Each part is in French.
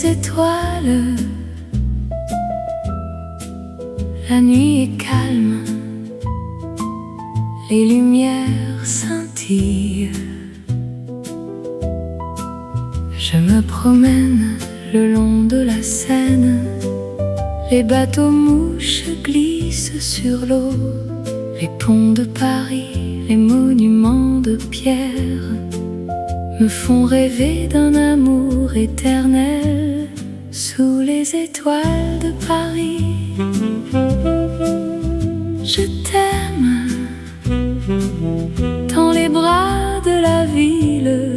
les étoiles. La nuit est calme, les lumières scintillent. Je me promène le long de la Seine. Les bateaux mouches glissent sur l'eau. Les ponts de Paris, les monuments de pierre me font rêver d'un amour éternel sous les étoiles de Paris. Je t'aime dans les bras de la ville.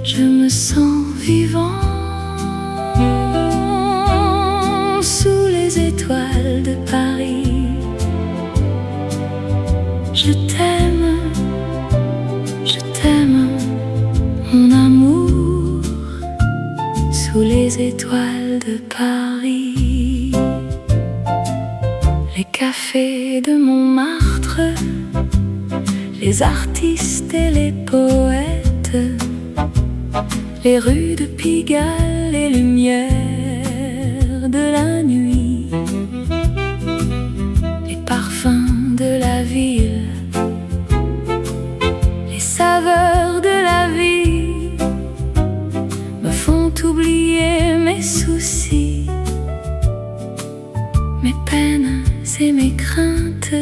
Je me sens vivant sous les étoiles de Paris. Je t'aime, mon amour, sous les étoiles de Paris. Les cafés de Montmartre, les artistes et les poètes, les rues de Pigalle, les lumières de la nuit, les parfums de la ville, les saveurs de la vie me font oublier mes soucis, mes peines et mes craintes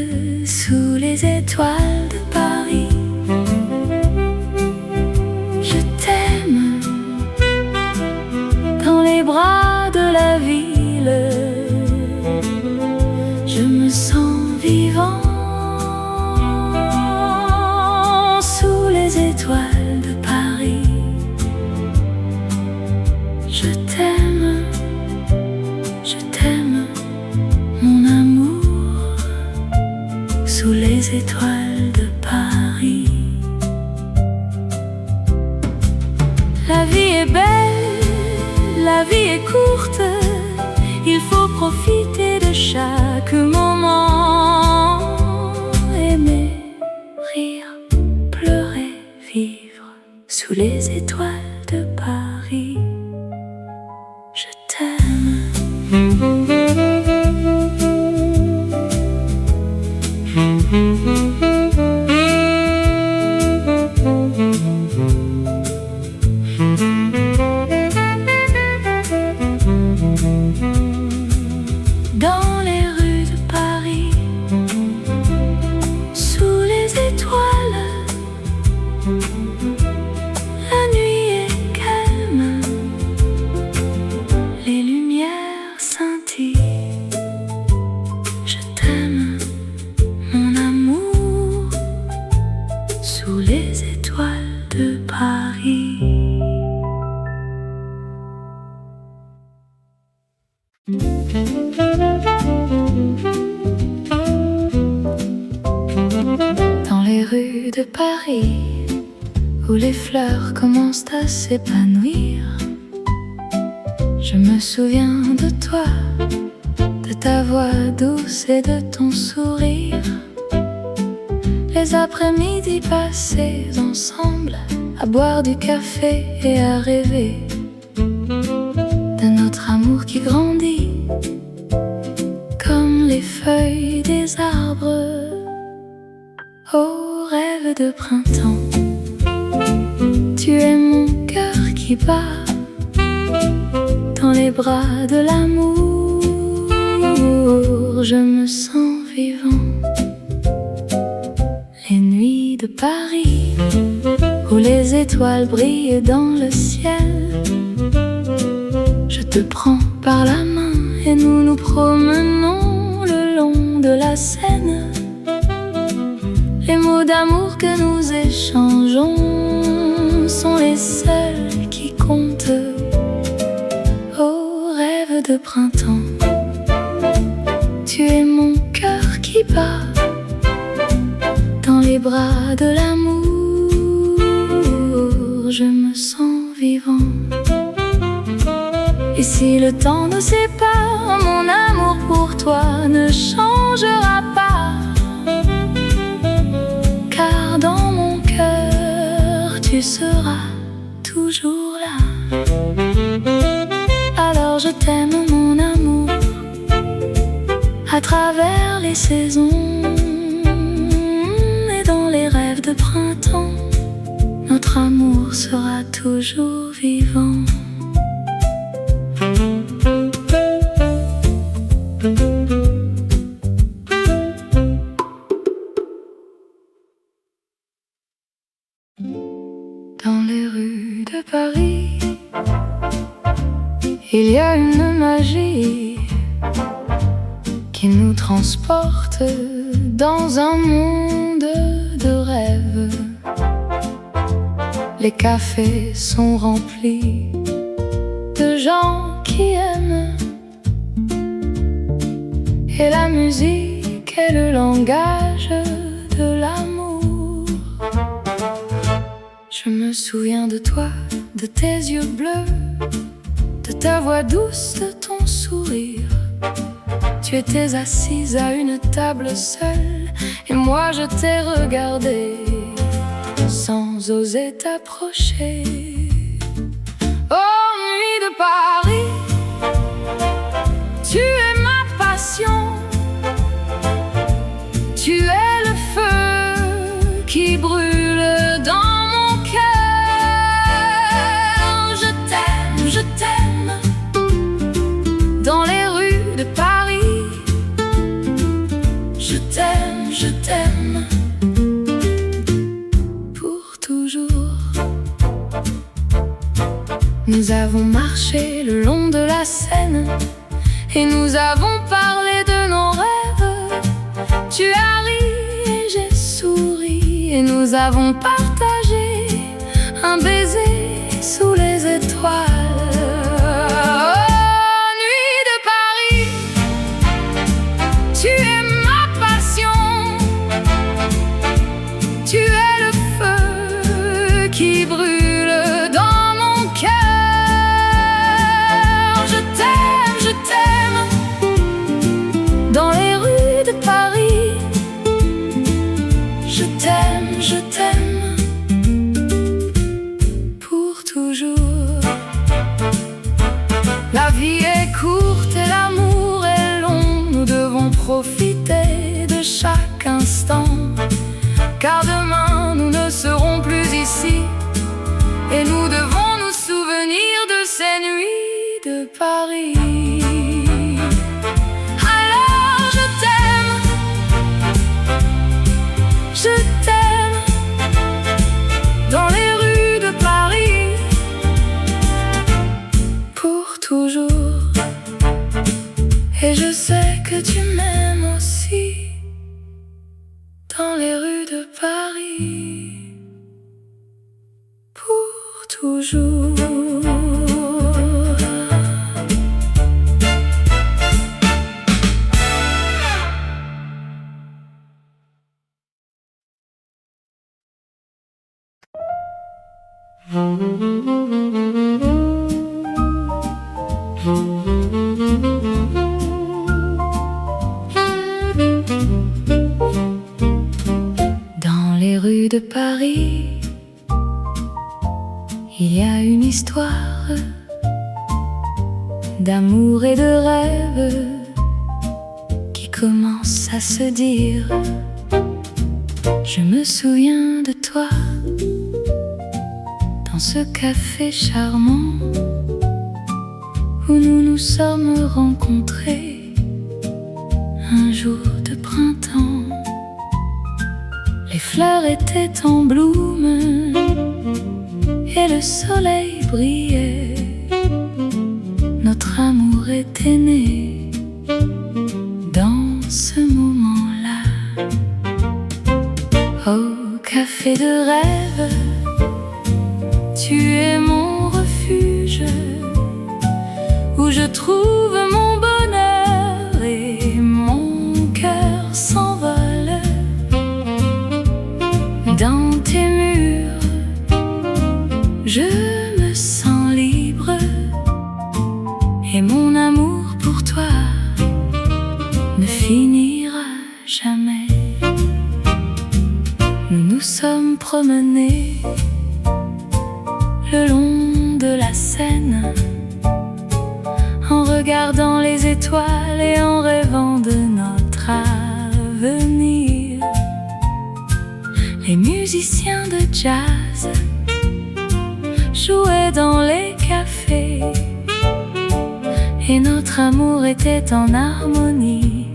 sous les étoiles de Paris. Je t'aime dans les bras de la ville. Je me sens vivant sous les étoiles de Paris. Je t'aime, mon amour, sous les étoiles de Paris. La vie est belle, la vie est courte, il faut profiter de chaque moment. Aimer, rire, pleurer, vivre sous les étoiles de Paris. Je t'aime. Dans les rues de Paris, sous les étoiles, la nuit est calme, les lumières scintillent. Je t'aime, mon amour, sous les étoiles de Paris. Dans les rues de Paris, où les fleurs commencent à s'épanouir, je me souviens de toi, de ta voix douce et de ton sourire. Les après-midi passés ensemble, à boire du café et à rêver de notre amour qui grandit comme les feuilles des arbres. Oh, rêve de printemps, tu es mon cœur qui bat dans les bras de l'amour. Je me sens vivant. Les nuits de Paris, où les étoiles brillent dans le ciel, je te prends par la main et nous nous promenons le long de la Seine. Les mots d'amour que nous échangeons sont les seuls qui comptent. Oh, rêve de printemps, tu es mon cœur qui bat dans les bras de l'amour. Je me sens vivant. Et si le temps nous sépare, mon amour pour toi ne changera pas. Car dans mon cœur, tu seras toujours là. t'aime mon amour, à travers les saisons et dans les rêves de printemps, notre amour sera toujours vivant. Dans les rues de Paris, il y a une magie qui nous transporte dans un monde de rêves. Les cafés sont remplis de gens qui aiment, et la musique est le langage de l'amour. Je me souviens de toi, de tes yeux bleus, de ta voix douce, de ton sourire. Tu étais assise à une table seule, et moi je t'ai regardé sans oser t'approcher. Oh, nuit de Paris, tu es ma passion, tu es le feu qui brûle dans mon cœur. Je t'aime, dans les rues de Paris. Je t'aime, pour toujours. Nous avons marché le long de la Seine et nous avons parlé de nos rêves. Tu as ri et j'ai souri et nous avons partagé un baiser sous les étoiles. Oh, nuit de Paris, tu es ma passion, tu es le feu qui brûle dans mon cœur. Je t'aime, dans les rues de Paris. Je t'aime, pour toujours. La vie est courte et l'amour est long. Nous devons profiter de chaque instant, car demain nous ne serons plus ici, et nous devons nous souvenir de ces nuits de Paris. Alors je t'aime, dans les rues de Paris, pour toujours. Et je sais que tu m'aimes aussi, dans les rues de Paris, pour toujours. Dans les rues de Paris, il y a une histoire d'amour et de rêve qui commence à se dire. Je me souviens de toi dans ce café charmant où nous nous sommes rencontrés un jour de printemps. Les fleurs étaient en bloom et le soleil brillait. Notre amour était né dans ce moment-là. Au café de rêve, tu es mon refuge, où je trouve mon bonheur et mon cœur s'envole. Dans tes murs, je me sens libre, et mon amour pour toi ne finira jamais. Nous nous sommes promenés le long de la Seine en regardant regardant les étoiles et en rêvant de notre avenir. Les musiciens de jazz jouaient dans les cafés et notre amour était en harmonie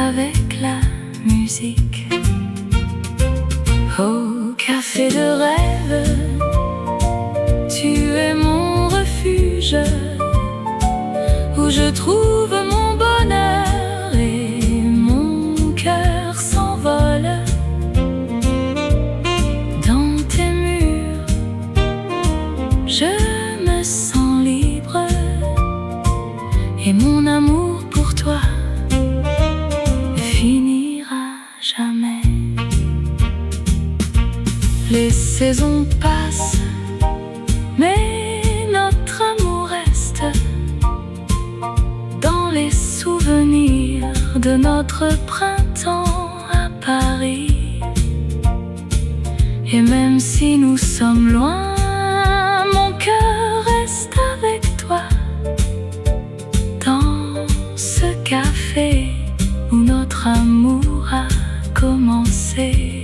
avec la musique. Au café de rêve, tu es mon refuge, où je trouve mon bonheur et mon cœur s'envole. Dans tes murs, je me sens libre, et mon amour pour toi ne finira jamais. Les saisons passent, mais notre amour reste dans les souvenirs de notre printemps à Paris. Et même si nous sommes loin, mon cœur reste avec toi dans ce café où notre amour a commencé.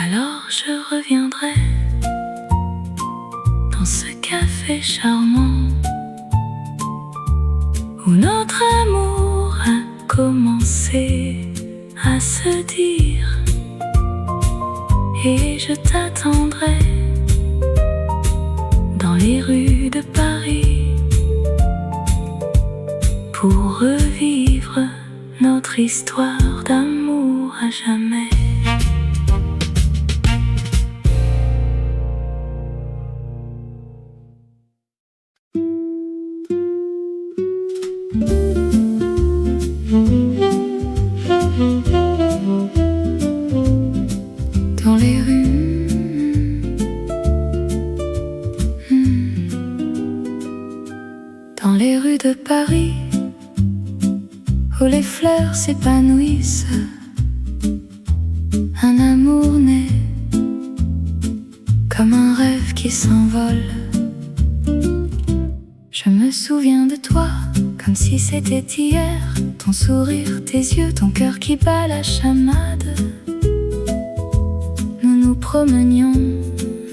Alors je reviendrai dans ce café charmant où notre amour a commencé à se dire. Et je t'attendrai dans les rues de Paris pour revivre notre histoire d'amour à jamais. Dans les rues, dans les rues de Paris, où les fleurs s'épanouissent, un amour naît comme un rêve qui s'envole. Je me souviens de toi comme si c'était hier, ton sourire, tes yeux, ton cœur qui bat la chamade. Nous nous promenions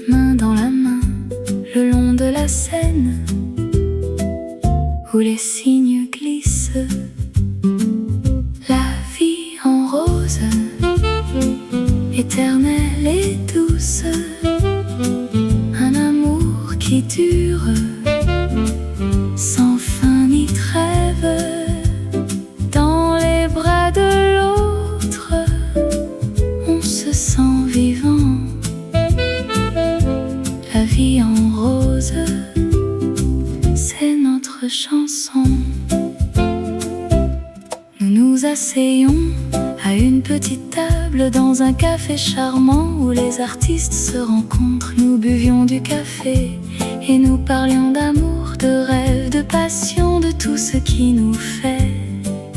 main dans la main le long de la Seine, où les cygnes glissent. La vie en rose, éternelle et douce, un amour qui dure sans fin ni trêve. Dans les bras de l'autre, on se sent vivant. La vie en rose, c'est notre chanson. Nous nous asseyons à une petite table dans un café charmant où les artistes se rencontrent. Nous buvions du café et nous parlions d'amour, de rêve, de passion, de tout ce qui nous fait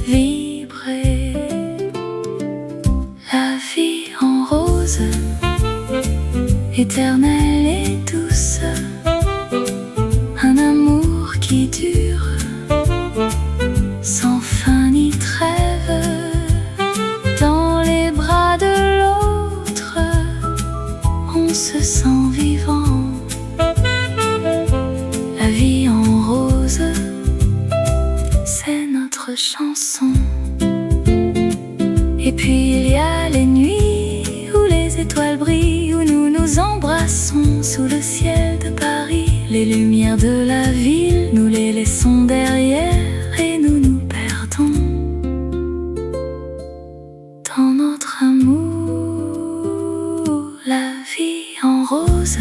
vibrer. La vie en rose, éternelle et douce, un amour qui dure sans fin ni trêve. Dans les bras de l'autre, on se sent vivant. La vie en rose, c'est notre chanson. Et puis il y a les nuits où les étoiles brillent, où nous nous embrassons sous le ciel de Paris. Les lumières de la ville, nous les laissons derrière et nous nous perdons dans notre amour. La vie en rose,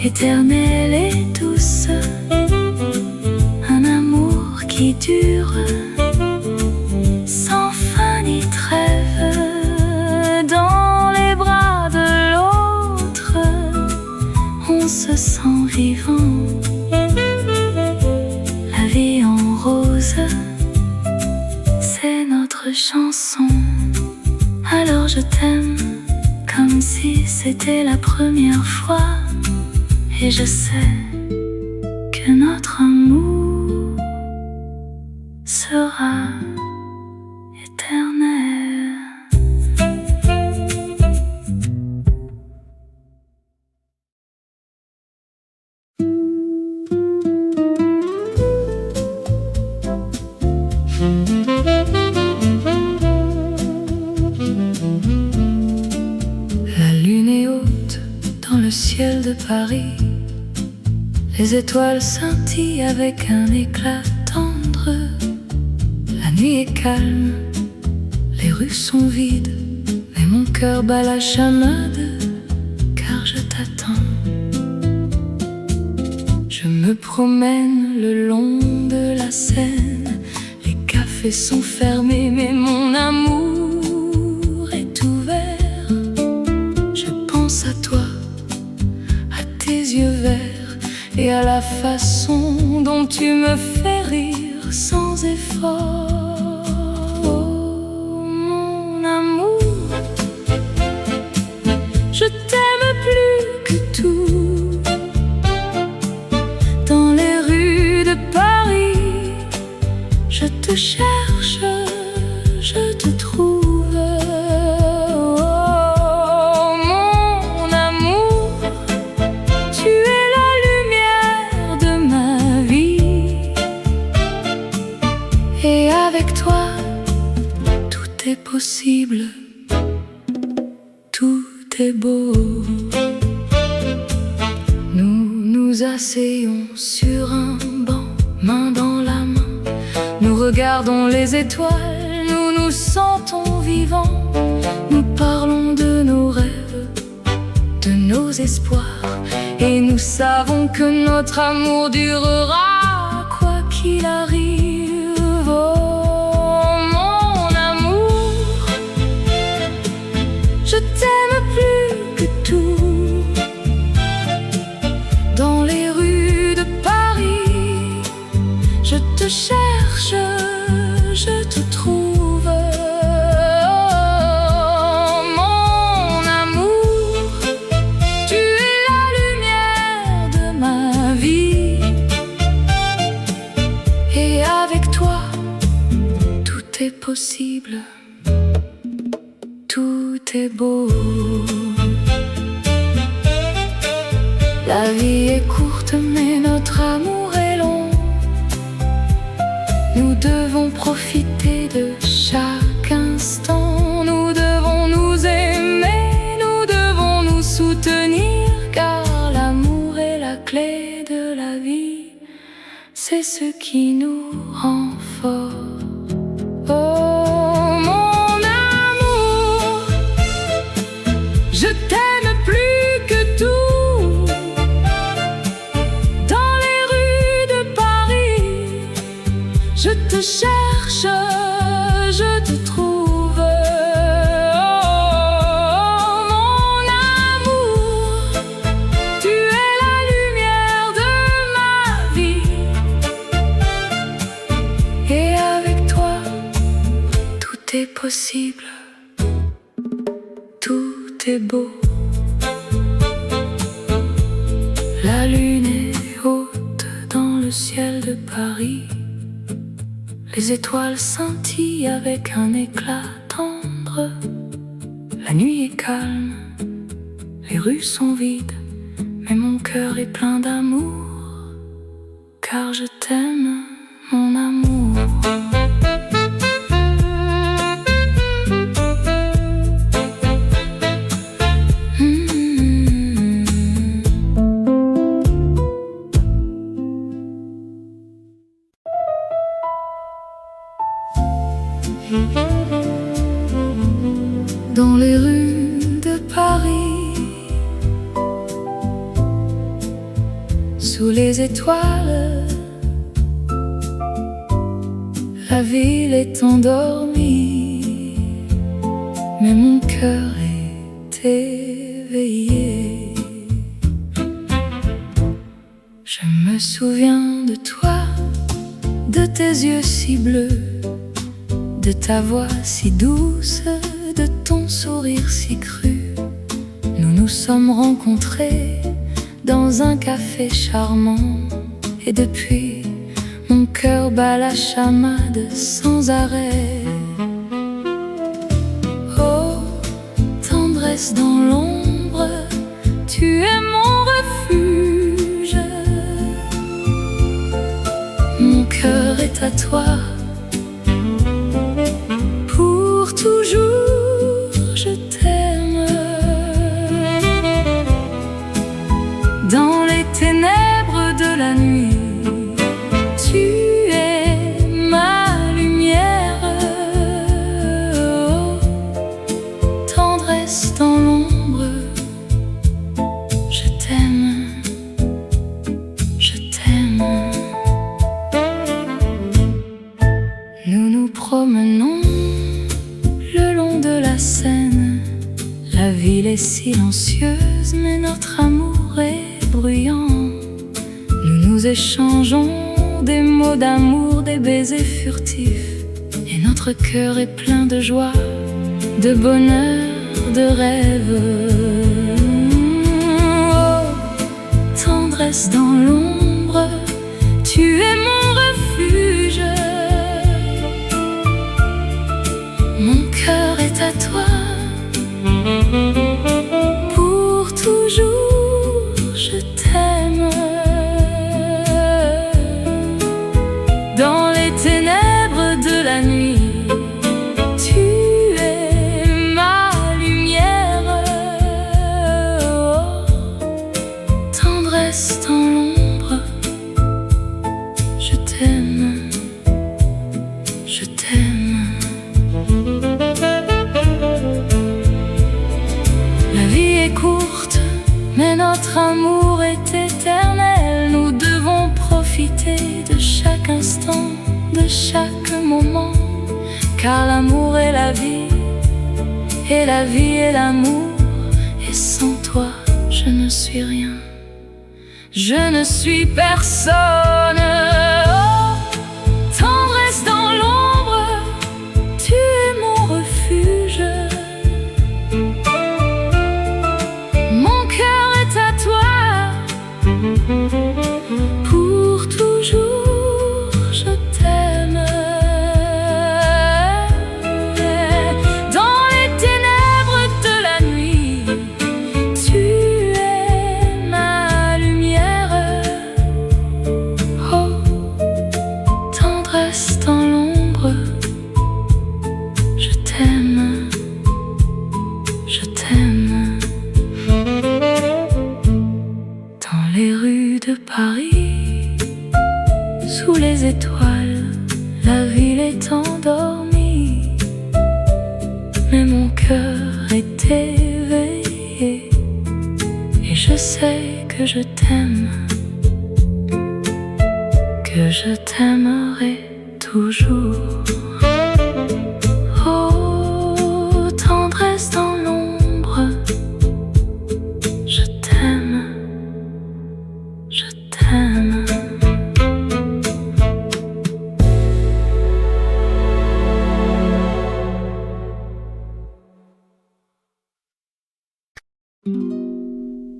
éternelle et douce, un amour qui dure sans fin ni trêve. Dans les bras de l'autre, on se sent vivant. La vie en rose, c'est notre chanson. Alors je t'aime comme si c'était la première fois, et je sais que que notre amour sera éternel. La lune est haute dans le ciel de Paris. Les étoiles scintillent avec un éclat tendre. La nuit est calme, les rues sont vides, mais mon cœur bat la chamade, car je t'attends. Je me promène le long de la Seine. Les cafés sont fermés, mais mon amour est ouvert. Je pense à toi, à tes yeux verts, et à la façon dont tu me fais rire sans effort. Oh, mon amour, je t'aime plus que tout. Dans les rues de Paris, je te cherche, je te trouve. Et avec toi, tout est possible, tout est beau. Nous nous asseyons sur un banc, main dans la main. Nous regardons les étoiles, nous nous sentons vivants. Nous parlons de nos rêves, de nos espoirs, et nous savons que notre amour durera quoi qu'il arrive. Oh, mon amour, je t'aime plus que tout. Dans les rues de Paris, je te cherche, je te trouve. Oh, mon amour, tu es la lumière de ma vie. Et avec toi, tout est possible, tout est beau. La vie est courte, mais notre amour est long. Nous devons profiter de chaque instant. Nous devons nous aimer, nous devons nous soutenir, car l'amour est la clé de la vie. C'est ce qui nous rend forts. Oh, mon amour, je t'aime plus que tout. Dans les rues de Paris, je te cherche, je te trouve. Oh, mon amour, tu es la lumière de ma vie. Et avec toi, tout est possible, tout est beau. La lune est haute dans le ciel de Paris. Les étoiles scintillent avec un éclat tendre. La nuit est calme, les rues sont vides, mais mon cœur est plein d'amour, car je t'aime, mon amour. Dans les rues de Paris, sous les étoiles, la ville est endormie, mais mon cœur est éveillé. Je me souviens de toi, de tes yeux si bleus, de ta voix si douce, de ton sourire si cru. Nous nous sommes rencontrés dans un café charmant, Et depuis, mon cœur bat la chamade sans arrêt. Oh, tendresse dans l'ombre, tu es mon refuge. Mon cœur est à toi, pour toujours je t'aime. Dans les ténèbres de la nuit, tu es ma lumière. Oh, tendresse dans l'ombre, je t'aime, je t'aime. Nous nous promenons le long de la Seine. La ville est silencieuse, mais notre amour est bruyant. Nous nous échangeons des mots d'amour, des baisers furtifs. Et notre cœur est plein de joie, de bonheur, de rêve. Oh, tendresse dans l'ombre, tu es mon refuge. Mon cœur est à toi, pour toujours je t'aime. Dans les ténèbres de la nuit, tu es ma lumière. Oh, tendresse dans l'ombre, je t'aime, je t'aime. La vie est courte, mais notre amour est éternel. Nous devons profiter de chaque instant, de chaque moment, car l'amour est la vie, et la vie est l'amour. Et sans toi, je ne suis rien, je ne suis personne. Oh, tendresse dans l'ombre, tu es mon refuge. Mon cœur est à toi, pour toujours je t'aime. Dans les ténèbres de la nuit, tu es ma lumière. Oh, tendresse dans l'ombre, je t'aime, je t'aime. Dans les rues de Paris, sous les étoiles, la ville est endormie, mais mon cœur est éveillé, et je sais que je t'aime, que je t'aimerai toujours. Oh, tendresse dans l'ombre, je t'aime, je t'aime.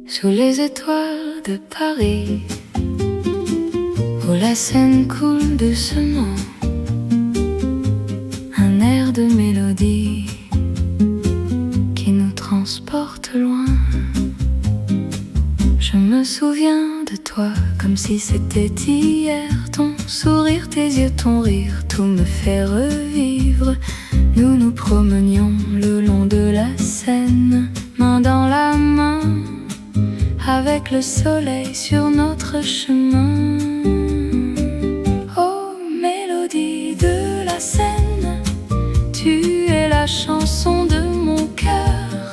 Sous les étoiles de Paris, où la Seine coule doucement, un air de mélodie qui nous transporte loin. Je me souviens de toi comme si c'était hier. Ton sourire, tes yeux, ton rire, tout me fait revivre. Nous nous promenions le long de la Seine, main dans la main, avec le soleil sur notre chemin. Oh, mélodie de la Seine, tu es la chanson de mon cœur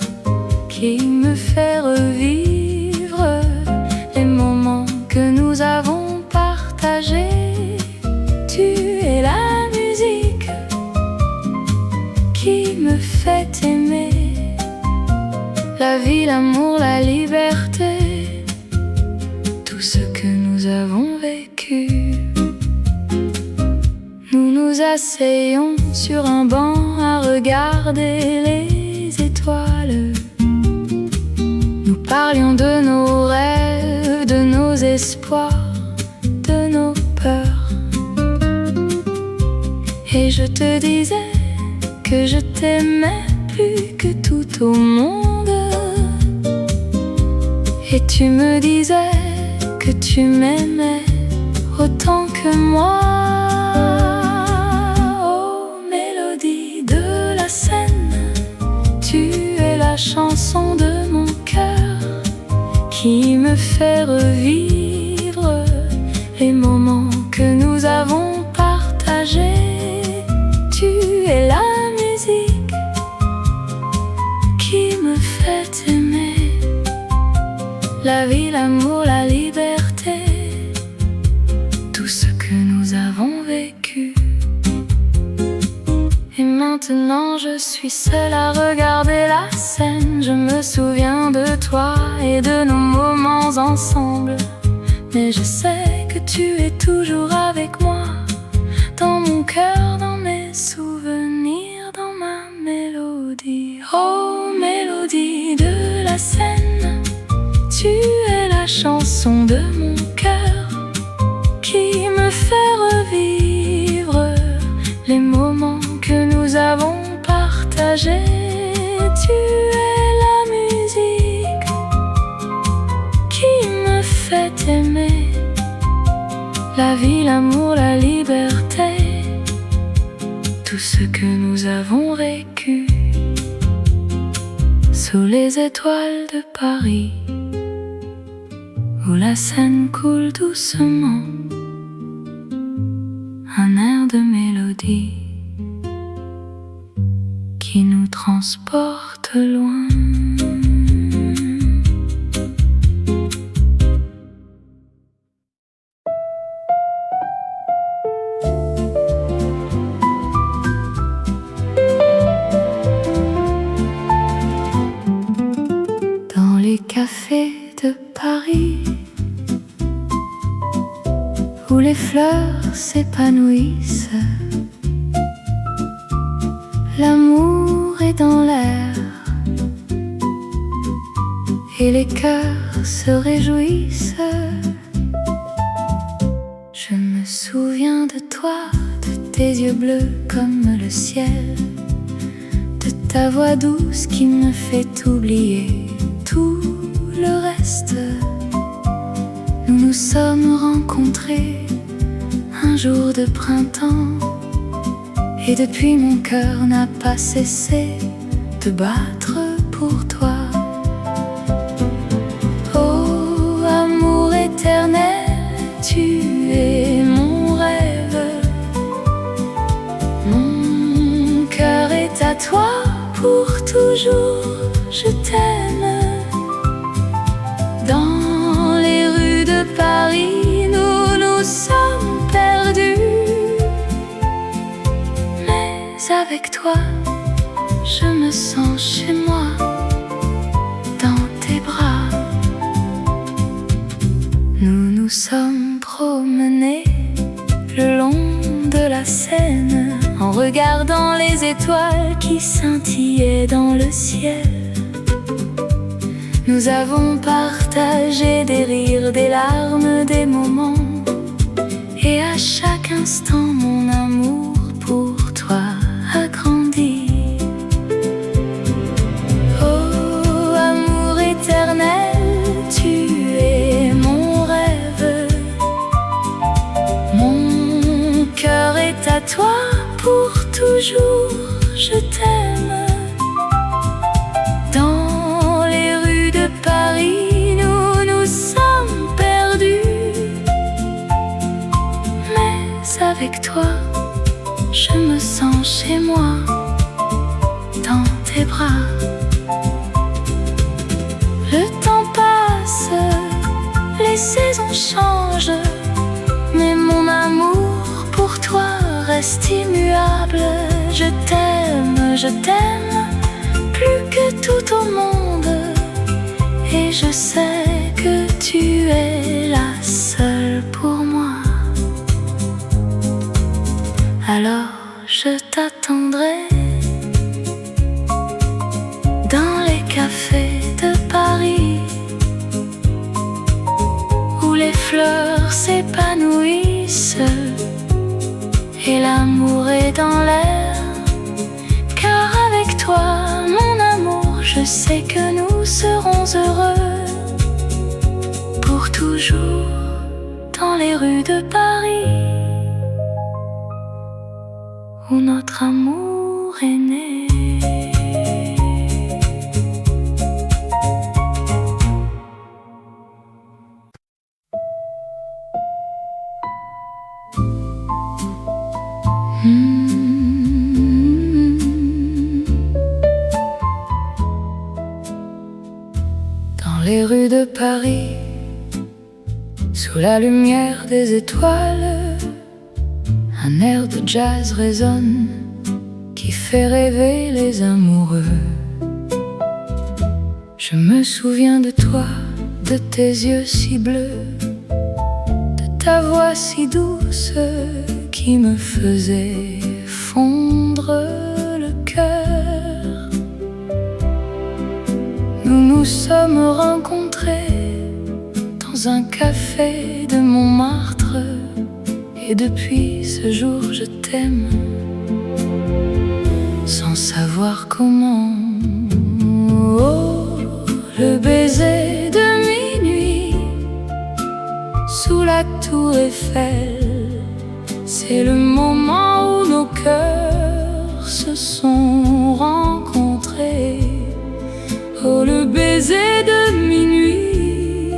qui me fait revivre les moments que nous avons partagés. Tu es la musique qui me fait aimer la vie, l'amour, la liberté, tout ce que nous avons vécu. Nous nous asseyons sur un banc à regarder les étoiles. Nous parlions de nos rêves, de nos espoirs, de Et je te disais que je t'aimais plus que tout au monde. Et tu me disais que tu m'aimais autant que moi. Oh, mélodie de la Seine, tu es la chanson de mon cœur qui me fait revivre les moments que nous avons partagés. Tu es la musique qui me fait aimer la vie, l'amour, la liberté, tout ce que nous avons vécu. Et maintenant je suis seule à regarder la scène. Je me souviens de toi et de nos moments ensemble, mais je sais que tu es toujours avec moi, dans mon cœur, dans mes souvenirs, dans ma mélodie. Oh, mélodie de la Seine, tu es la chanson de mon cœur qui me fait revivre les moments que nous avons partagés. Tu es la musique qui me fait aimer la vie, l'amour, la liberté, tout ce que nous avons vécu. Sous les étoiles de Paris, où la Seine coule doucement, un air de mélodie qui nous transporte loin. Dans les cafés de Paris, où les fleurs s'épanouissent, l'amour est dans l'air et les cœurs se réjouissent. Je me souviens de toi, de tes yeux bleus comme le ciel, de ta voix douce qui me fait oublier tout le reste. Nous nous sommes rencontrés un jour de printemps, et depuis mon cœur n'a pas cessé de battre pour toi. Oh, amour éternel, tu es mon rêve. Mon cœur est à toi pour toujours, je t'aime. Dans les rues de Paris, nous nous sommes perdus, avec toi, je me sens chez moi, dans tes bras. Nous nous sommes promenés le long de la Seine, en regardant les étoiles qui scintillaient dans le ciel. Nous avons partagé des rires, des larmes, des moments, et à chaque instant mon amour pour toi a grandi. Oh, amour éternel, tu es mon rêve. Mon cœur est à toi pour toujours, je t'aime. Dans les rues de Paris, nous nous sommes perdus, mais avec toi, je me sens chez moi, dans tes bras. Le temps passe, les saisons changent, mais mon amour pour toi reste immuable. Je t'aime, plus que tout au monde, et je sais que tu es la seule pour moi. Alors je t'attendrai dans les cafés de Paris, où les fleurs s'épanouissent et l'amour est dans l'air. Car avec toi, mon amour, je sais que nous serons heureux pour toujours dans les rues de Paris où notre amour est né. Dans les rues de Paris, sous la lumière des étoiles, un air de jazz résonne qui fait rêver les amoureux. Je me souviens de toi, de tes yeux si bleus, de ta voix si douce qui me faisait fondre le cœur. Nous nous sommes rencontrés dans un café de Montmartre, et depuis ce jour je t'aime sans savoir comment. Oh, le baiser de minuit sous la tour Eiffel, c'est le moment où nos cœurs se sont rencontrés. Oh, le baiser de minuit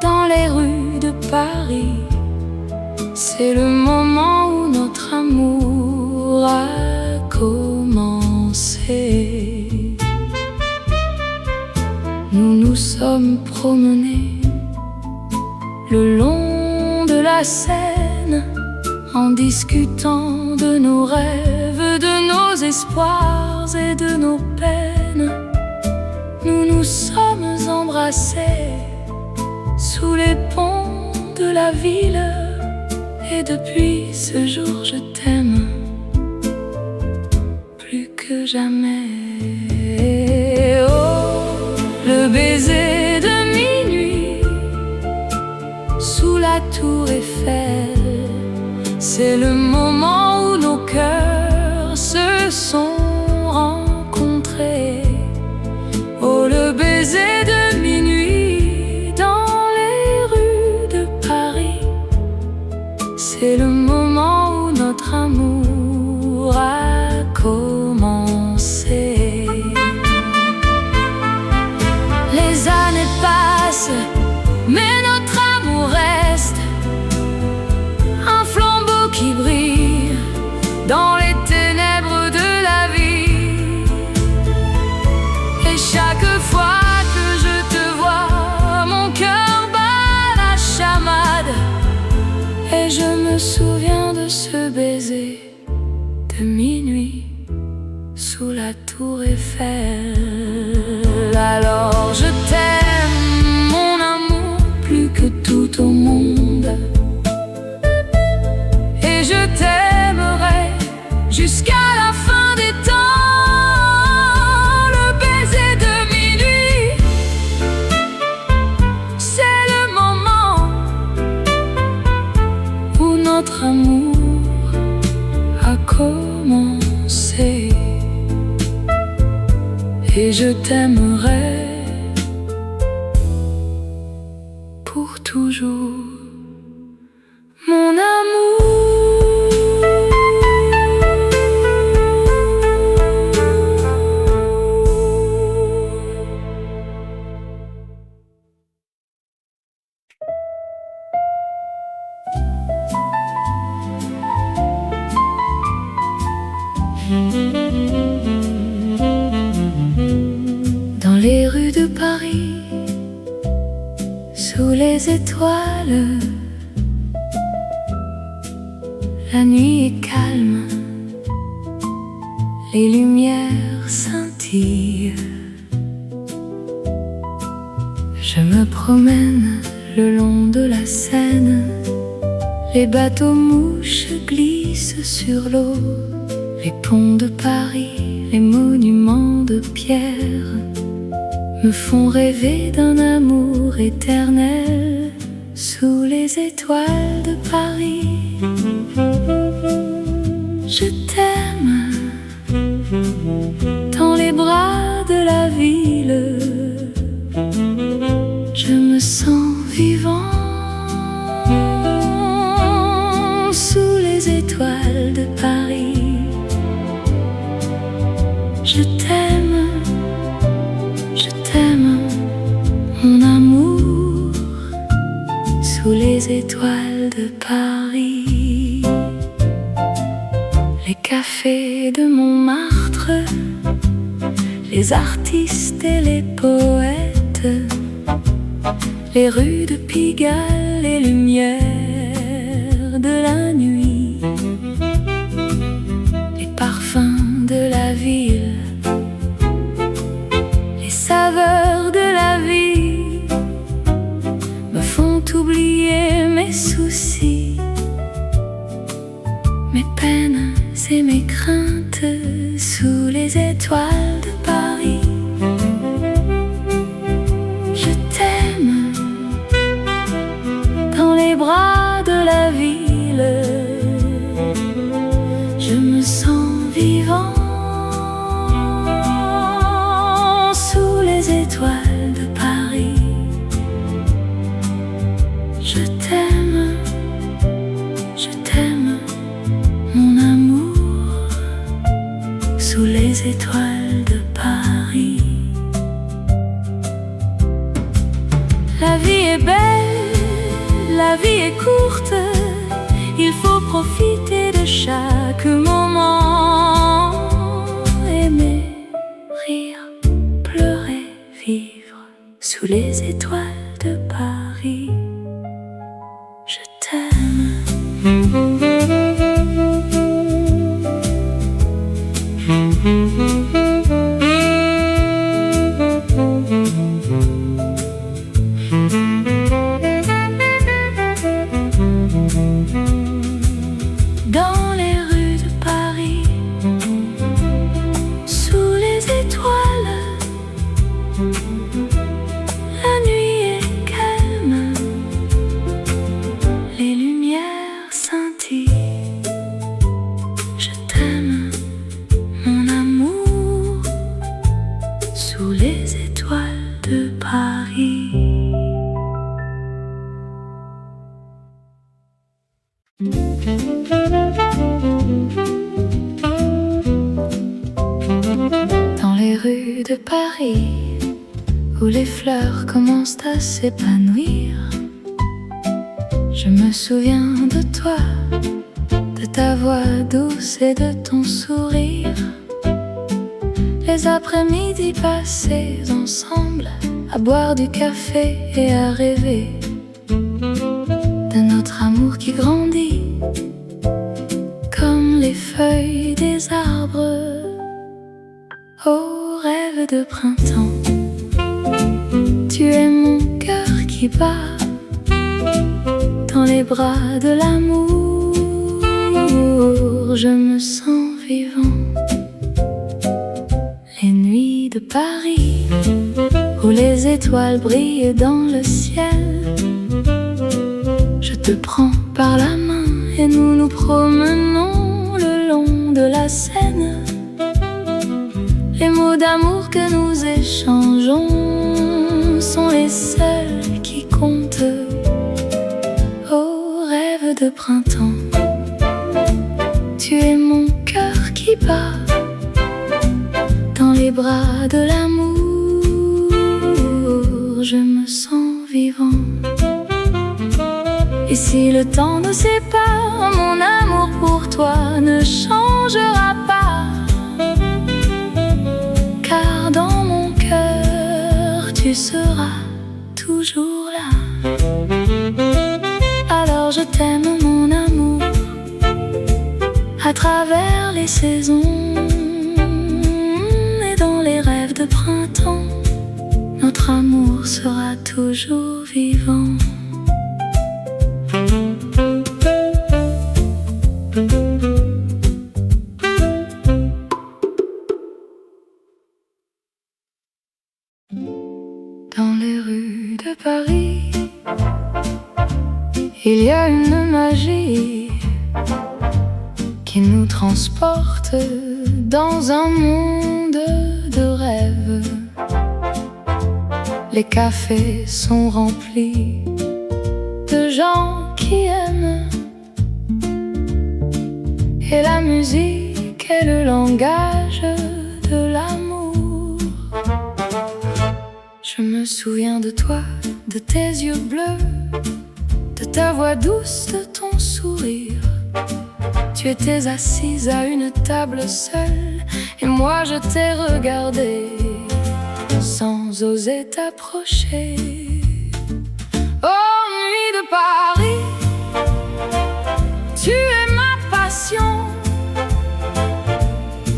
dans les rues de Paris, c'est le moment où notre amour a commencé. Nous nous sommes promenés le long de la Seine en discutant de nos rêves, de nos espoirs et de nos peines. Nous nous sommes embrassés sous les ponts de la ville, et depuis ce jour je t'aime plus que jamais. Oh, le baiser de minuit sous la tour Eiffel, c'est le moment où nos cœurs se sont rencontrés. Oh, le baiser de minuit dans les rues de Paris, c'est le moment où notre amour a commencé. Les années passent, mais notre amour reste un flambeau qui brille dans les ténèbres de la vie. Et chaque fois que je te vois, mon cœur bat la chamade, et je me souviens de ce baiser de minuit sous la tour Eiffel. Alors je t'aime, mon amour, plus que tout au monde, et je t'aimerai jusqu'à la fin des temps. Le baiser de minuit, c'est le moment où notre amour a commencé. Et je t'aimerai pour toujours, mon amour. Dans les rues de Paris, sous les étoiles, la nuit est calme, les lumières scintillent. Je me promène le long de la Seine, les bateaux mouches glissent sur l'eau, les ponts de Paris, les monuments de pierre me font rêver d'un amour éternel sous les étoiles de Paris. Je t'aime dans les bras de la ville. Je me sens vivant sous les étoiles de Paris. Je t'aime, mon amour, sous les étoiles de Paris. Les cafés de Montmartre, les artistes et les poètes, les rues de Pigalle, les lumières de la nuit, les parfums de la ville, les saveurs de la vie me font oublier mes soucis, mes peines et mes craintes sous les étoiles de Paris. Je t'aime dans les bras de la ville. Je me sens vivant sous les étoiles de Paris. Je t'aime, mon amour, sous les étoiles de Paris. La vie est belle, la vie est courte, il faut profiter de chaque moment. Aimer, rire, pleurer, vivre sous les étoiles de Paris. Je t'aime. Dans les rues de Paris, sous les étoiles, la nuit est calme, les lumières scintillent. Je t'aime, mon amour, sous les étoiles de Paris. Dans les rues de Paris, où les fleurs commencent à s'épanouir, je me souviens de toi, de ta voix douce et de ton sourire. Les après-midi passés ensemble, à boire du café et à rêver de notre amour qui grandit comme les feuilles des arbres. Oh, rêve de printemps, tu es mon cœur qui bat dans les bras de l'amour. Je me sens vivant. Les nuits de Paris, où les étoiles brillent dans le ciel, je te prends par la main et nous nous promenons le long de la Seine. Les mots d'amour que nous échangeons sont les seuls qui comptent. Oh, rêve de printemps, tu es mon cœur qui bat dans les bras de l'amour. Je me sens vivant. Et si le temps nous sépare, mon amour pour toi ne changera pas, car dans mon cœur tu seras toujours là. Alors je t'aime, mon amour, à travers les saisons et dans les rêves de printemps. Notre amour sera toujours vivant. Dans les rues de Paris, il y a une magie qui nous transporte dans un monde de rêves. Les cafés sont remplis de gens qui aiment, et la musique est le langage de l'amour. Je me souviens de toi, de tes yeux bleus, de ta voix douce, de ton sourire. Tu étais assise à une table seule, et moi je t'ai regardé sans oser t'approcher. Oh, nuit de Paris, tu es ma passion.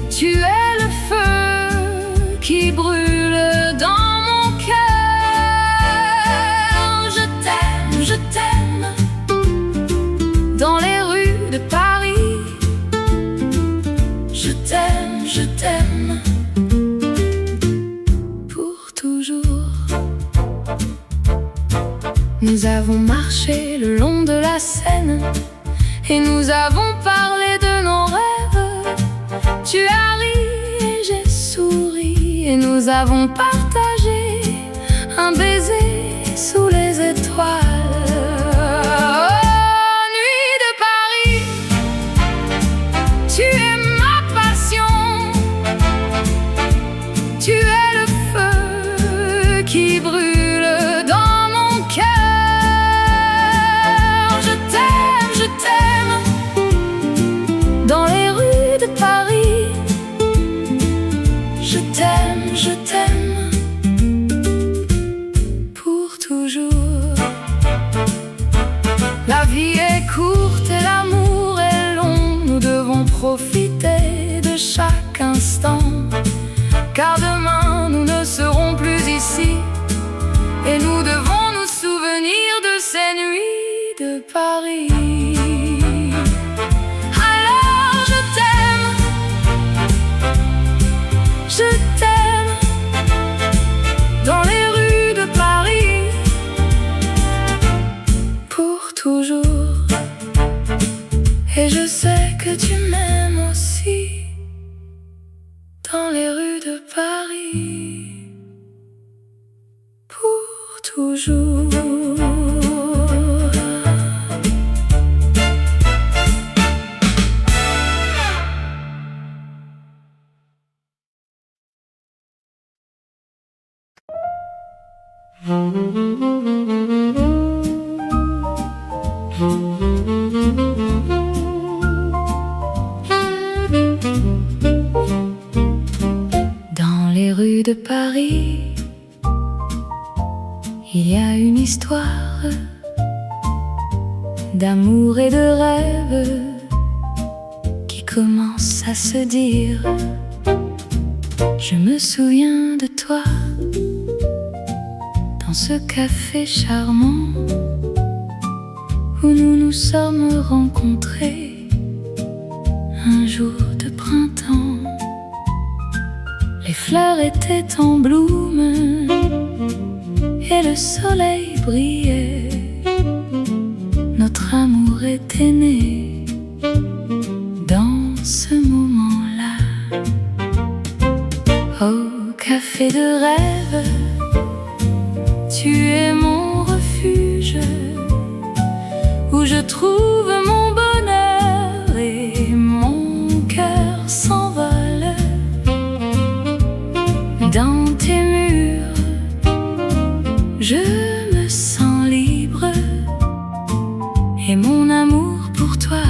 Tu es le feu qui brûle dans mon cœur. Je t'aime, dans les rues de Paris. Je t'aime, pour toujours. Nous avons marché le long de la Seine, et nous avons parlé de nos rêves. Tu as ri et j'ai souri, et nous avons partagé un baiser sous les étoiles. Oh, nuit de Paris, tu es ma passion. Tu es le feu qui brûle dans mon cœur. Je t'aime, dans les rues de Paris. Je t'aime, pour toujours. La vie est courte et l'amour est long. Nous devons profiter de chaque instant, car demain nous ne serons plus ici, et nous devons nous souvenir de ces nuits de Paris. Alors je t'aime, dans les rues de Paris, pour toujours. Et je sais que tu m'aimes aussi, dans les rues de Paris, pour toujours. Dans les rues de Paris, il y a une histoire d'amour et de rêve qui commence à se dire. Je me souviens de toi dans ce café charmant où nous nous sommes rencontrés un jour de printemps. Les fleurs étaient en bloom et le soleil brillait. Notre amour était né dans ce moment-là. Au café de rêve, tu es mon refuge, où je trouve mon bonheur et mon cœur s'envole. Dans tes murs, je me sens libre, et mon amour pour toi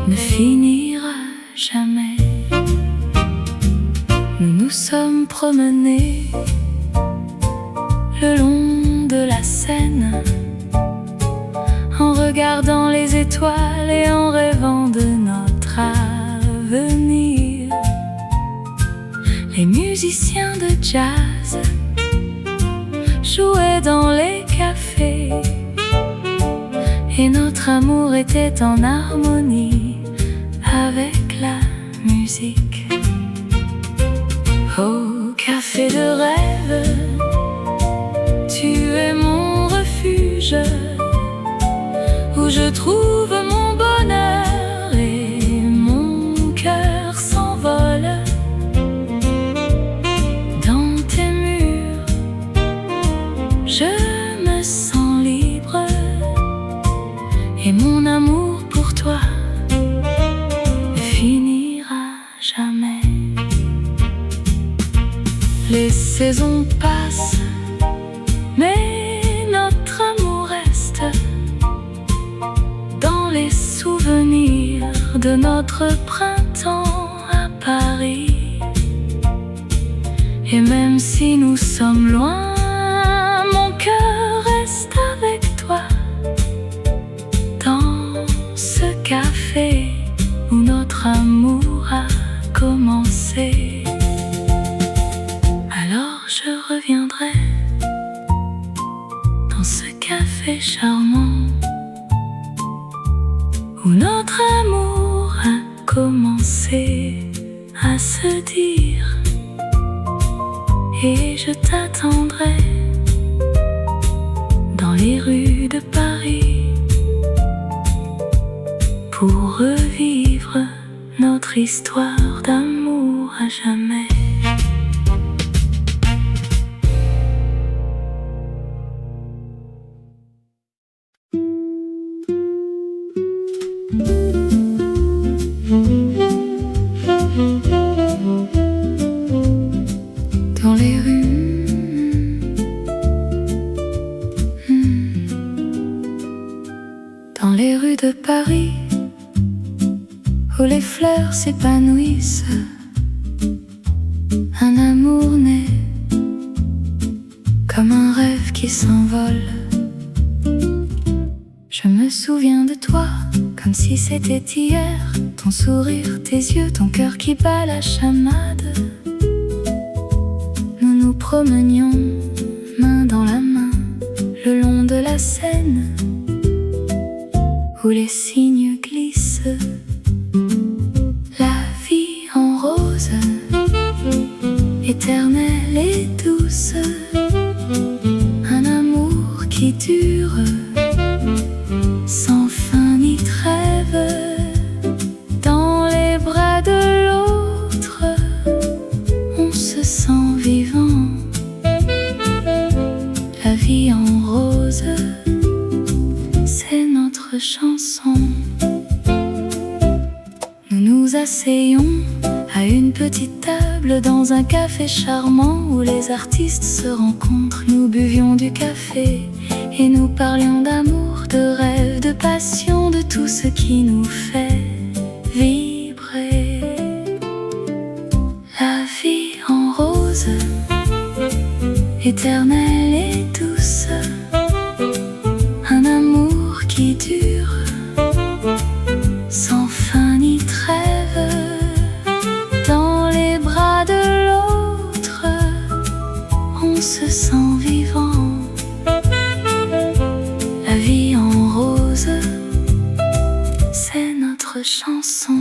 ne finira jamais. Nous nous sommes promenés le long de la Seine, en regardant les étoiles et en rêvant de notre avenir. Les musiciens de jazz jouaient dans les cafés, et notre amour était en harmonie avec la musique. Au café de rêve, tu es mon refuge, où je trouve mon bonheur et et mon amour pour toi ne finira jamais. Les saisons passent, mais notre amour reste dans les souvenirs de notre printemps à Paris. Et même si nous sommes loin, mon cœur reste avec toi dans ce café où notre amour a commencé. Alors je reviendrai dans ce café charmant où notre amour a commencé à se dire. Et je t'attendrai dans les rues de Paris pour revivre notre histoire d'amour à jamais. Dans les rues, dans les rues de Paris, où les fleurs s'épanouissent, un amour naît comme un rêve qui s'envole. Je me souviens de toi comme si c'était hier, ton sourire, tes yeux, ton cœur qui bat la chamade. Nous promenions main dans la main le long de la Seine où les cygnes glissent. La vie en rose, éternelle et douce, un amour qui dure sans fin ni trêve. Dans les bras de l'autre, on se sent vivant. La vie en rose, c'est notre chanson. Nous nous asseyons à une petite table dans un café charmant où les artistes se rencontrent. Nous buvions du café et nous parlions d'amour, de rêve, de passion, de tout ce qui nous fait vibrer. La vie en rose, éternelle et douce, un amour qui dure sans fin ni trêve. Dans les bras de l'autre, on se sent vivant. La vie en rose, c'est notre chanson.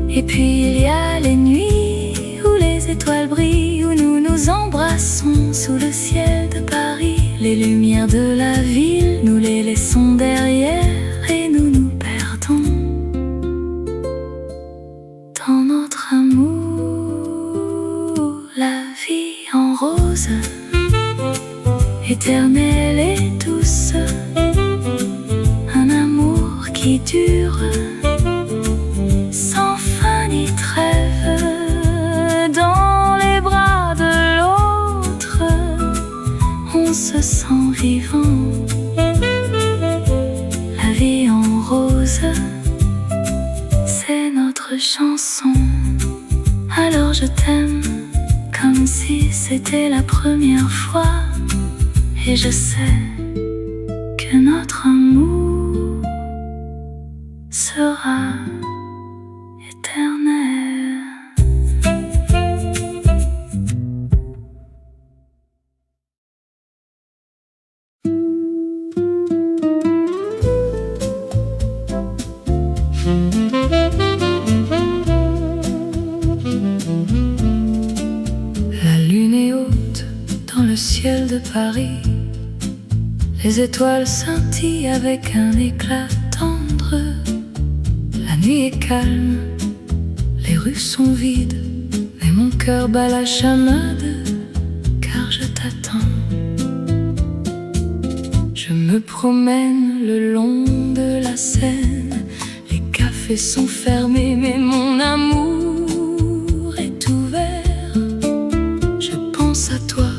Et puis il y a les nuits où les étoiles brillent, où nous nous embrassons sous le ciel de Paris. Les lumières de la ville, nous les laissons derrière et nous nous perdons dans notre amour. La vie en rose, éternelle et douce, un amour qui dure sans fin ni trêve. Dans les bras de l'autre, on se sent vivant. La vie en rose, c'est notre chanson. Alors je t'aime comme si c'était la première fois, et je sais que notre amour sera éternel. La lune est haute dans le ciel de Paris. Les étoiles scintillent avec un éclat tendre. La nuit est calme, les rues sont vides, mais mon cœur bat la chamade, car je t'attends. Je me me promène le long de la Seine. Les cafés sont fermés, mais mon amour est ouvert. Je pense à toi,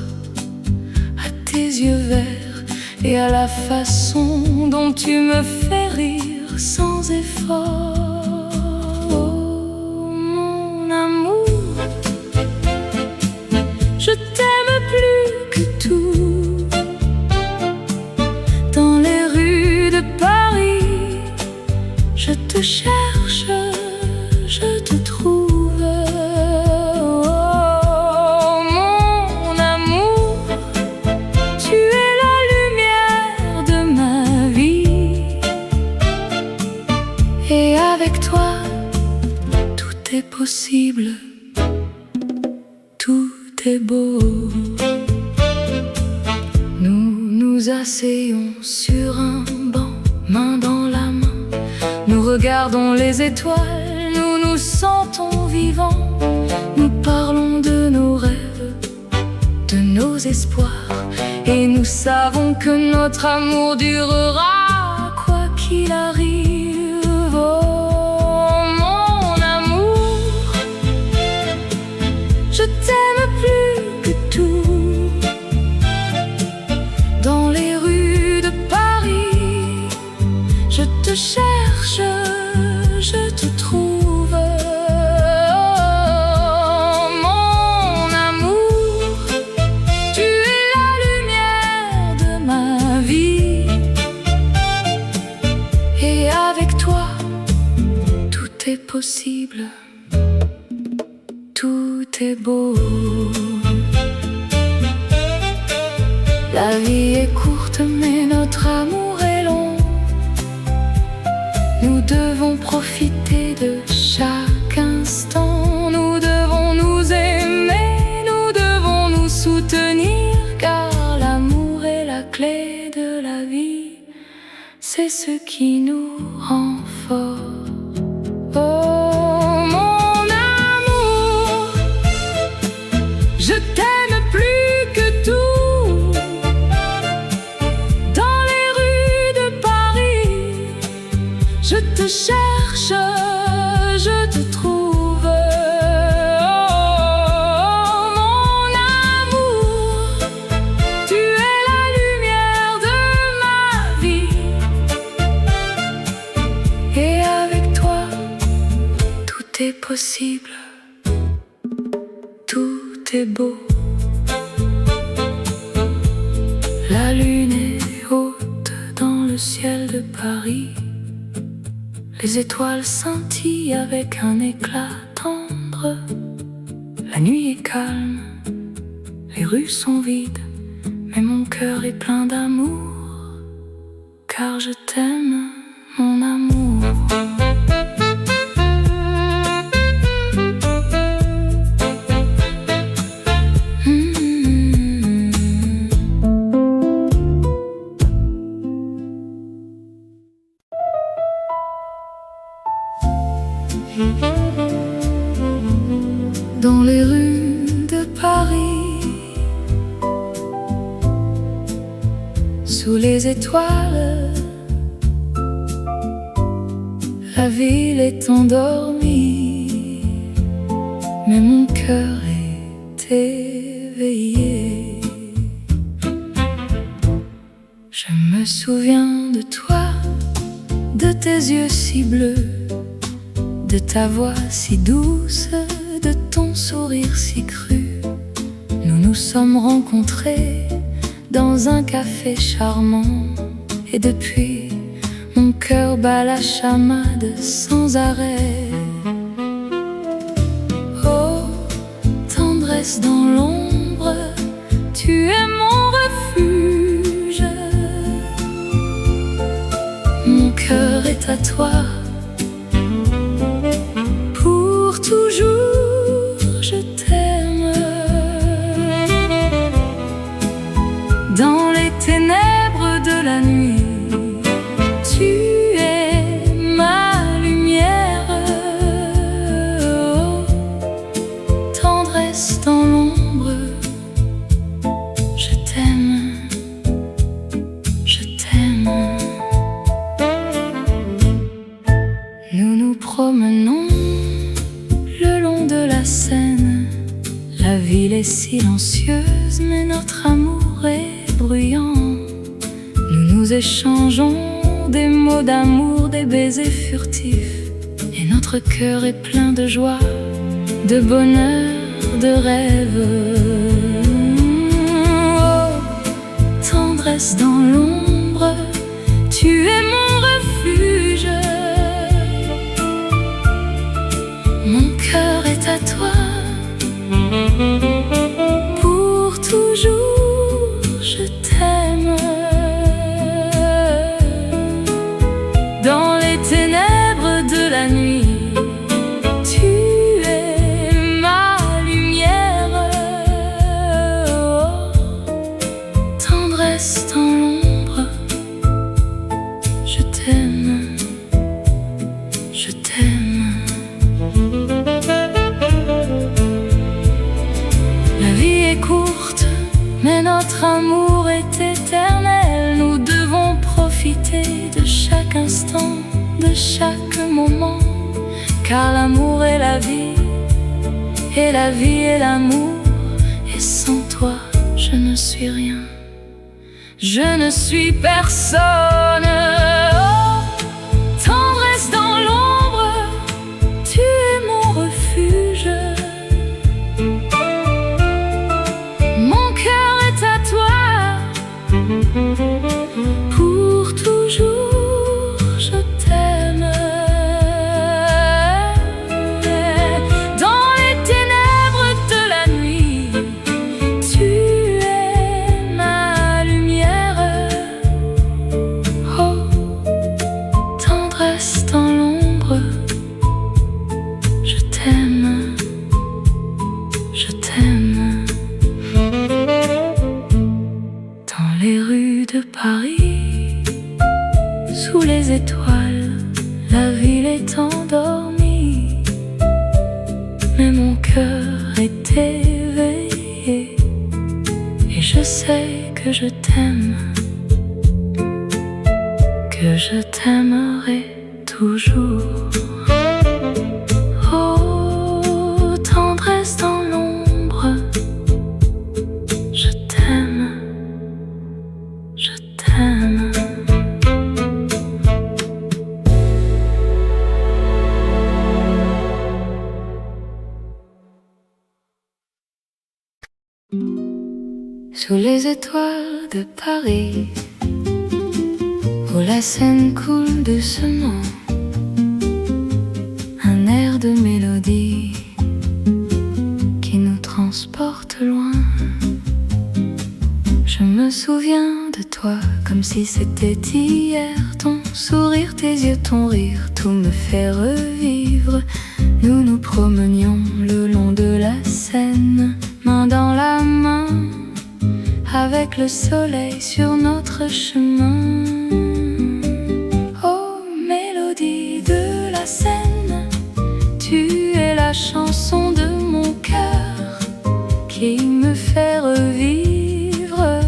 à tes yeux verts, et à la façon dont tu me fais rire sans effort. Oh, mon amour, je t'aime plus que tout. Dans les rues de Paris, je te cherche, je te trouve. Oh, mon amour, tu es la lumière de ma vie. Et avec toi, tout est possible, tout est beau. Nous nous asseyons sur un banc, main dans la main. Nous regardons les étoiles, nous nous sentons vivants. Nous parlons de nos rêves, de nos espoirs, et nous savons que notre amour durera quoi qu'il arrive. Oh, mon amour, je t'aime plus que tout. Dans les rues de Paris, je te cherche, je te trouve. Oh, mon amour, tu es la lumière de ma vie. Et avec toi, tout est possible, tout est beau. La vie est courte, mais notre amour est long. Nous devons profiter de chaque instant. Nous devons nous aimer, nous devons nous soutenir, car l'amour est la clé de la vie. C'est ce qui nous rend forts. Oh, mon amour, je t'aime plus que tout. Dans les rues de Paris, je te cherche, je te trouve. Oh, mon amour, tu es la lumière de ma vie. Et avec toi, tout est possible, tout est beau. La lune est haute dans le ciel de Paris. Les étoiles scintillent avec un éclat tendre. La nuit est calme, les rues sont vides, mais mon cœur est plein d'amour, car je t'aime, mon amour. Dans les rues de Paris, sous les étoiles, la ville est endormie, mais mon cœur est éveillé. Je me souviens de toi, de tes yeux si bleus, de ta voix si douce, de ton sourire si cru. Nous nous sommes rencontrés dans un café charmant, et depuis, mon cœur bat la chamade sans arrêt. Oh, tendresse dans l'ombre, tu es mon refuge. Mon cœur est à toi, pour toujours je t'aime. Dans les ténèbres de la nuit, tu es ma lumière. Oh, tendresse dans l'ombre, je t'aime, je t'aime. promenons le long de la Seine. La ville est silencieuse, mais notre amour est bruyant. Nous nous échangeons des mots d'amour, des baisers furtifs, et notre cœur est plein de joie, de bonheur, de rêve. Oh, tendresse dans l'ombre, tu es mon refuge. Mon cœur est à toi, pour toujours je t'aime. Dans les ténèbres de la nuit, tu es ma lumière. Oh, tendresse dans l'ombre, je t'aime, je t'aime. La vie est courte, mais notre amour est éternel. Nous devons profiter de chaque instant, de chaque moment, car l'amour est la vie, et la vie est l'amour. Et sans toi, je ne suis rien, je ne suis personne. Oh, tendresse dans l'ombre, tu es mon refuge. Mon cœur est à toi, pour toujours je t'aime. Dans les ténèbres de la nuit, tu es ma lumière. Oh, tendresse dans l'ombre, je t'aime, je t'aime. Dans les rues de Paris, sous les étoiles, la ville est endormie, mais mon cœur est éveillé, et je sais que je t'aime, que je t'aimerai toujours. Oh, tendresse dans l'ombre, je t'aime, je t'aime. Sous les étoiles de Paris, où la Seine coule doucement, un air de mélodie qui nous transporte loin. Je me souviens de toi comme si c'était hier. Ton sourire, tes yeux, ton rire, tout me fait revivre. Nous nous promenions le long de la Seine, main dans la main, avec le soleil sur notre chemin. Oh, mélodie de la Seine, tu es la chanson de mon cœur qui me fait revivre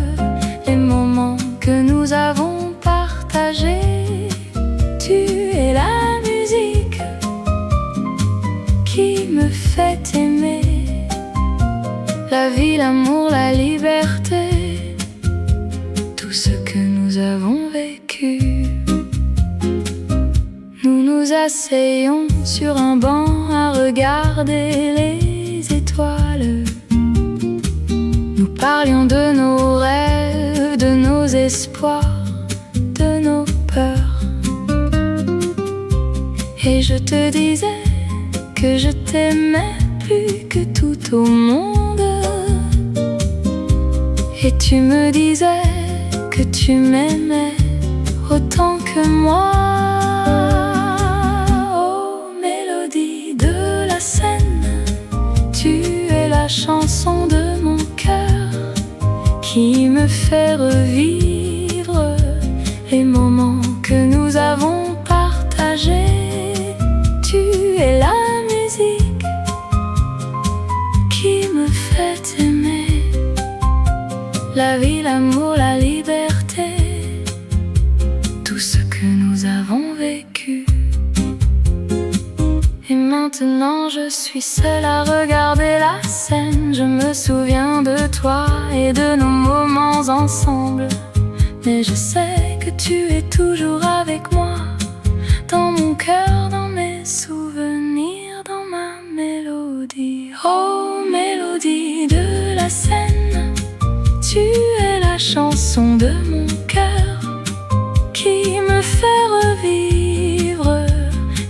les moments que nous avons partagés. Tu es la musique qui me fait aimer la vie, l'amour, la liberté, tout ce que nous avons vécu. Nous nous asseyons sur un banc à regarder les étoiles. Nous parlions de nos rêves, de nos espoirs, de nos peurs. Et je te disais que je t'aimais plus que tout au monde. Et tu me disais que tu m'aimais autant que moi. Oh, mélodie de la Seine, tu es la chanson de mon cœur qui me fait revivre les moments que nous avons partagés. Tu es la musique qui me fait aimer la vie, l'amour, la liberté, tout ce que nous avons vécu. maintenant je suis seule à regarder la scène. Je me souviens de toi et de nos moments ensemble. Mais je sais que tu es toujours avec moi, dans mon cœur, dans mes souvenirs, dans ma mélodie. Oh, mélodie de la Seine, tu es la chanson de mon cœur qui me fait revivre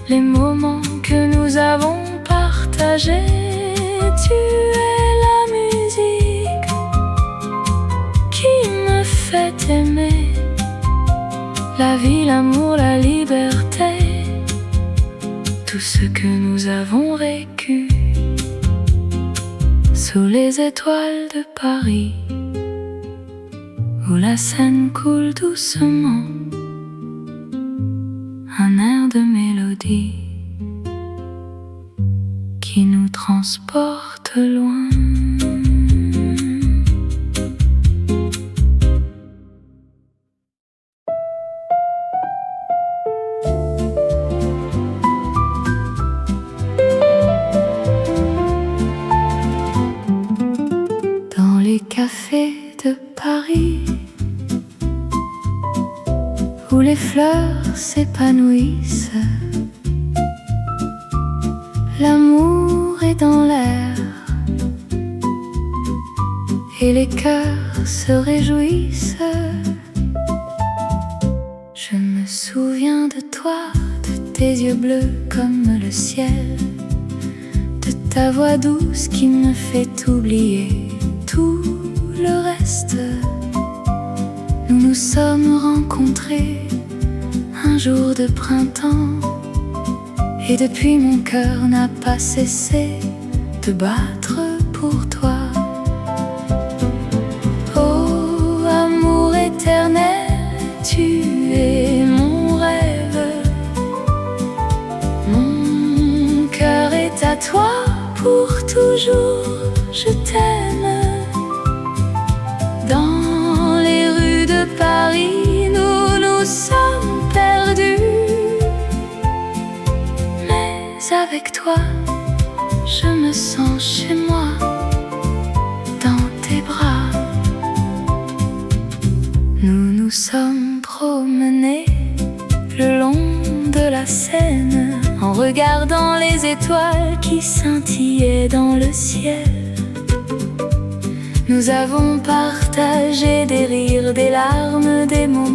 les moments que nous avons partagés. Tu es la musique qui me fait aimer la vie, l'amour, la liberté, tout ce que nous avons vécu sous les étoiles de Paris, où la Seine coule doucement, un air de mélodie qui nous transporte loin. Dans les cafés de Paris, où les fleurs s'épanouissent, l'amour est dans l'air et les cœurs se réjouissent. Je me souviens de toi, de tes yeux bleus comme le ciel, de ta voix douce qui me fait oublier tout le reste. Nous nous sommes rencontrés un jour de printemps, et depuis mon cœur n'a pas cessé de battre pour toi. Oh, amour éternel, tu es mon rêve. Mon cœur est à toi pour toujours, je t'aime. Dans les rues de Paris, nous nous sommes perdus, mais avec toi, je me sens chez moi, dans tes bras. Nous nous sommes promenés le long de la Seine, en regardant les étoiles qui scintillaient dans le ciel. Nous avons partagé des rires, des larmes, des moments